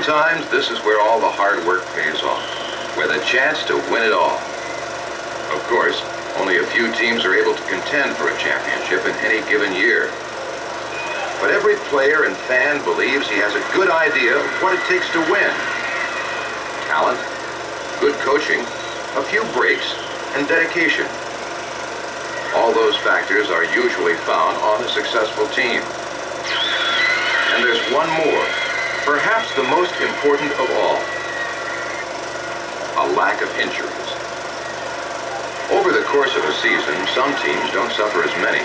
Sometimes this is where all the hard work pays off, with a chance to win it all. Of course, only a few teams are able to contend for a championship in any given year. But every player and fan believes he has a good idea of what it takes to win. Talent, good coaching, a few breaks, and dedication. All those factors are usually found on a successful team. And there's one more, perhaps the most important of all: a lack of injuries. Over the course of a season, some teams don't suffer as many.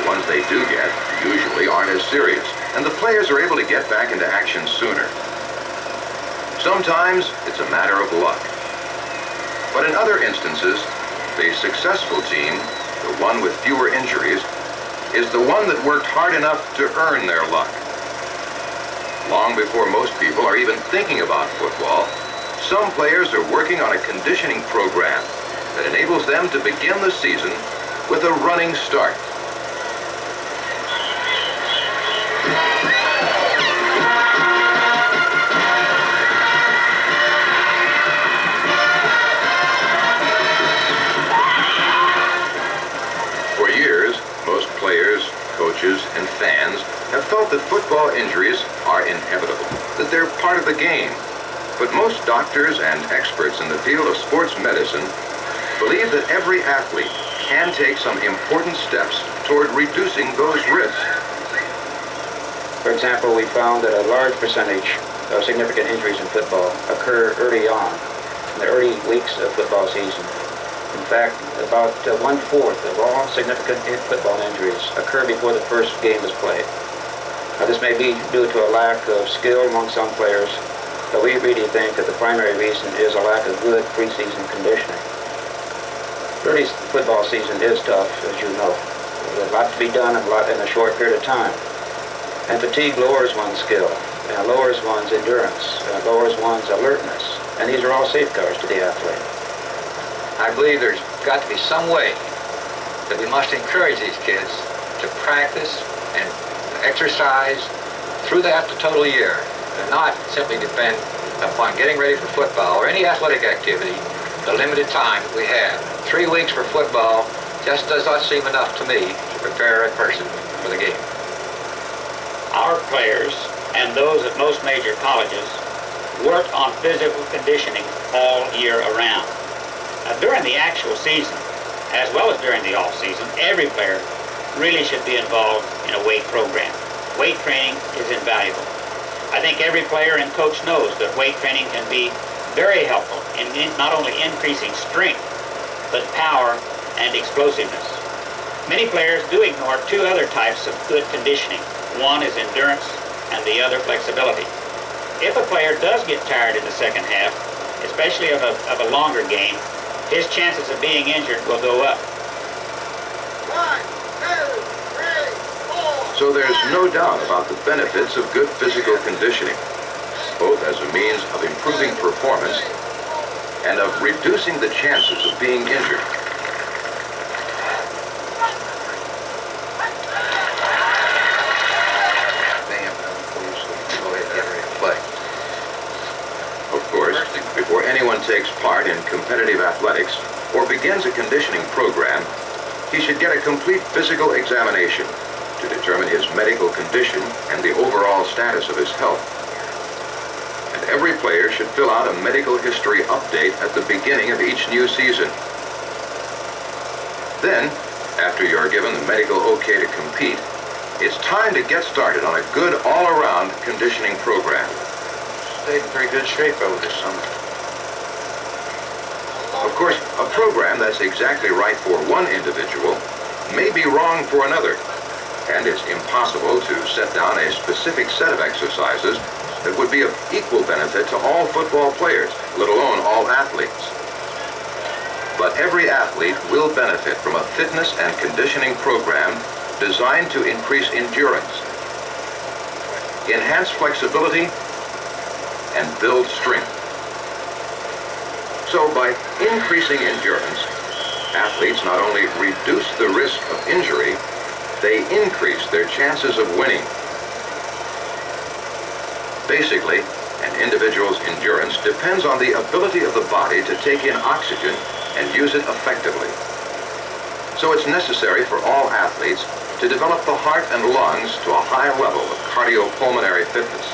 The ones they do get usually aren't as serious, and the players are able to get back into action sooner. Sometimes it's a matter of luck. But in other instances, the successful team, the one with fewer injuries, is the one that worked hard enough to earn their luck. Long before most people are even thinking about football, some players are working on a conditioning program that enables them to begin the season with a running start. For years, most players, coaches, and fans have felt that football injuries are inevitable, that they're part of the game. But most doctors and experts in the field of sports medicine believe that every athlete can take some important steps toward reducing those risks. For example, we found that a large percentage of significant injuries in football occur early on, in the early weeks of football season. In fact, about 1/4 of all significant football injuries occur before the first game is played. Now, this may be due to a lack of skill among some players, but we really think that the primary reason is a lack of good preseason conditioning. Early football season is tough, as you know. There's a lot to be done in a short period of time. And fatigue lowers one's skill, and lowers one's endurance, and lowers one's alertness. And these are all safeguards to the athlete. I believe there's got to be some way that we must encourage these kids to practice and exercise throughout the total year, and not simply depend upon getting ready for football or any athletic activity the limited time that we have. 3 weeks for football just does not seem enough to me to prepare a person for the game. Our players and those at most major colleges work on physical conditioning all year around. Now, during the actual season, as well as during the off-season, every player really should be involved in a weight program. Weight training is invaluable. I think every player and coach knows that weight training can be very helpful in not only increasing strength, but power and explosiveness. Many players do ignore two other types of good conditioning. One is endurance and the other flexibility. If a player does get tired in the second half, especially of a longer game, his chances of being injured will go up. 1, 2, 3, 4. So there's no doubt about the benefits of good physical conditioning, both as a means of improving performance and of reducing the chances of being injured. Of course, before anyone takes part in competitive athletics or begins a conditioning program, he should get a complete physical examination to determine his medical condition and the overall status of his health. And every player should fill out a medical history update at the beginning of each new season. Then, after you're given the medical okay to compete, it's time to get started on a good all-around conditioning program. Stayed in pretty good shape over this summer. Of course, a program that's exactly right for one individual may be wrong for another, and it's impossible to set down a specific set of exercises that would be of equal benefit to all football players, let alone all athletes. But every athlete will benefit from a fitness and conditioning program designed to increase endurance, enhance flexibility, and build strength. So by increasing endurance, athletes not only reduce the risk of injury, they increase their chances of winning. Basically, An individual's endurance depends on the ability of the body to take in oxygen and use it effectively. So it's necessary for all athletes to develop the heart and lungs to a high level of cardiopulmonary fitness.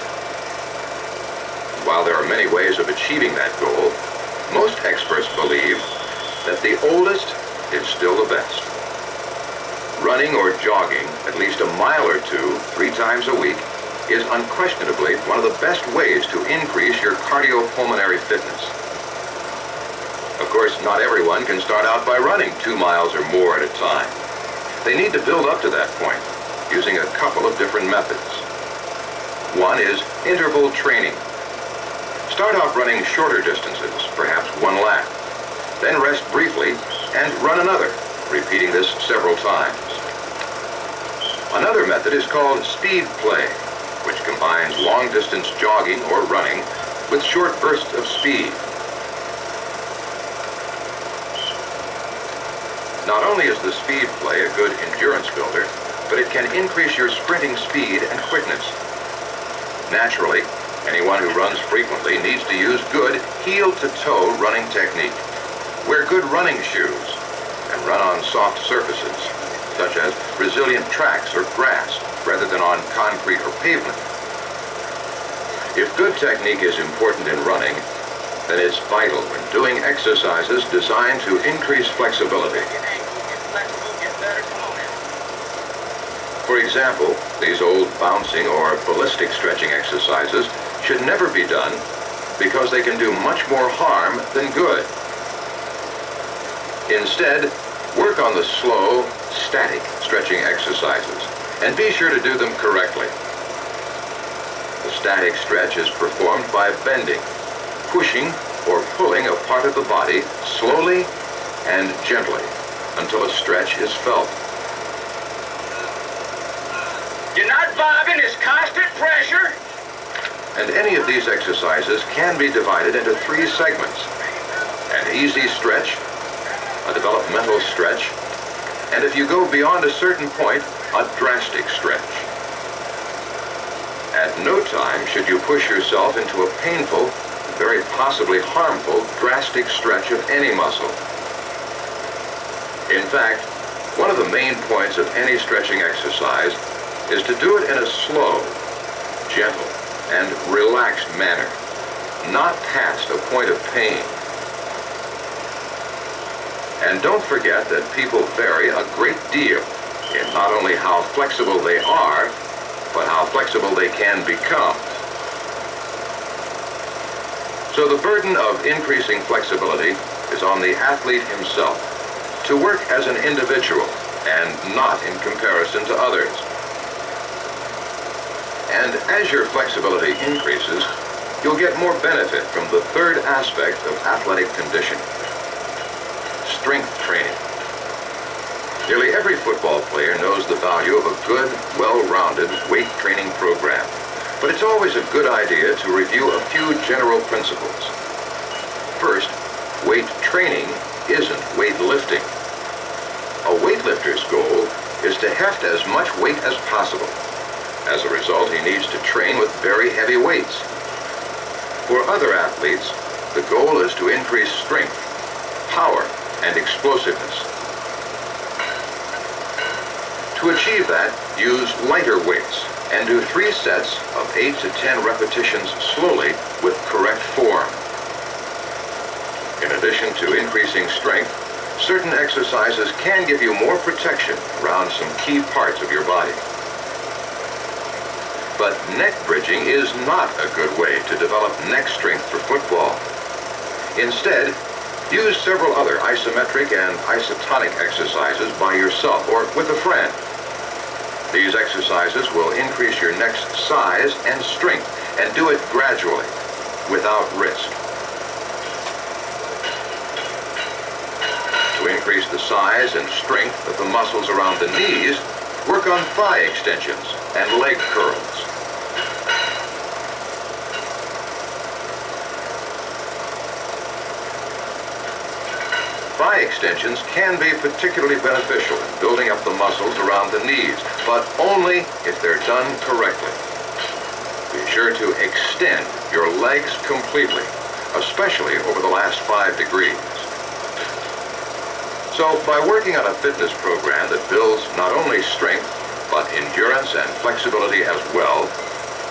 While there are many ways of achieving that goal, most experts believe that the oldest is still the best. Running or jogging at least a mile or two 3 times a week is unquestionably one of the best ways to increase your cardiopulmonary fitness. Of course, not everyone can start out by running 2 miles or more at a time. They need to build up to that point using a couple of different methods. One is interval training. Start out running shorter distances, perhaps 1 lap. Then rest briefly and run another, repeating this several times. Another method is called speed play, which combines long-distance jogging or running with short bursts of speed. Not only is the speed play a good endurance builder, but it can increase your sprinting speed and quickness. Naturally, anyone who runs frequently needs to use good heel-to-toe running technique. Wear good running shoes and run on soft surfaces, such as resilient tracks or grass, rather than on concrete or pavement. If good technique is important in running, then it's vital when doing exercises designed to increase flexibility. For example, these old bouncing or ballistic stretching exercises should never be done because they can do much more harm than good. Instead, work on the slow, static stretching exercises and be sure to do them correctly. The static stretch is performed by bending, pushing, or pulling a part of the body slowly and gently until a stretch is felt. You're not bobbing, it's constant pressure. And any of these exercises can be divided into 3 segments: an easy stretch, a developmental stretch, and if you go beyond a certain point, a drastic stretch. At no time should you push yourself into a painful, very possibly harmful, drastic stretch of any muscle. In fact, one of the main points of any stretching exercise is to do it in a slow, gentle, and relaxed manner, not past a point of pain. And don't forget that people vary a great deal in not only how flexible they are, but how flexible they can become. So the burden of increasing flexibility is on the athlete himself to work as an individual and not in comparison to others. And as your flexibility increases, you'll get more benefit from the third aspect of athletic conditioning: strength training. Nearly every football player knows the value of a good, well-rounded weight training program, but it's always a good idea to review a few general principles. First, weight training isn't weightlifting. A weightlifter's goal is to heft as much weight as possible. As a result, he needs to train with very heavy weights. For other athletes, the goal is to increase strength, power, and explosiveness. To achieve that, use lighter weights and do 3 sets of 8 to 10 repetitions slowly with correct form. In addition to increasing strength, certain exercises can give you more protection around some key parts of your body. But neck bridging is not a good way to develop neck strength for football. Instead, use several other isometric and isotonic exercises by yourself or with a friend. These exercises will increase your neck's size and strength, and do it gradually, without risk. To increase the size and strength of the muscles around the knees, work on thigh extensions and leg curls. Thigh extensions can be particularly beneficial in building up the muscles around the knees, but only if they're done correctly. Be sure to extend your legs completely, especially over the last 5 degrees. So, by working on a fitness program that builds not only strength, but endurance and flexibility as well,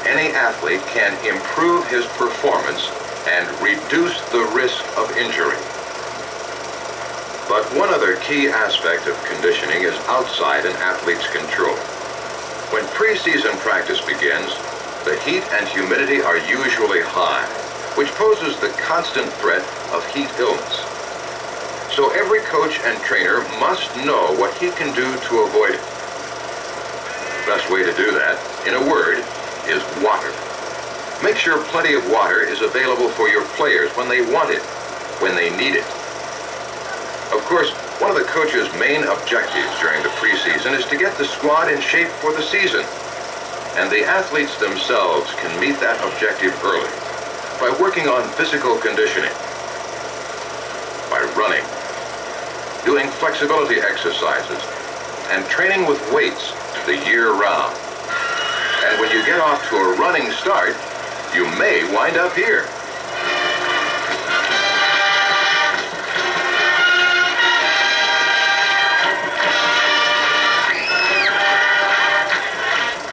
any athlete can improve his performance and reduce the risk of injury. But one other key aspect of conditioning is outside an athlete's control. When preseason practice begins, the heat and humidity are usually high, which poses the constant threat of heat illness. So every coach and trainer must know what he can do to avoid it. The best way to do that, in a word, is water. Make sure plenty of water is available for your players when they want it, when they need it. Of course, one of the coach's main objectives during the preseason is to get the squad in shape for the season. And the athletes themselves can meet that objective early by working on physical conditioning, by running, doing flexibility exercises, and training with weights the year round. And when you get off to a running start, you may wind up here.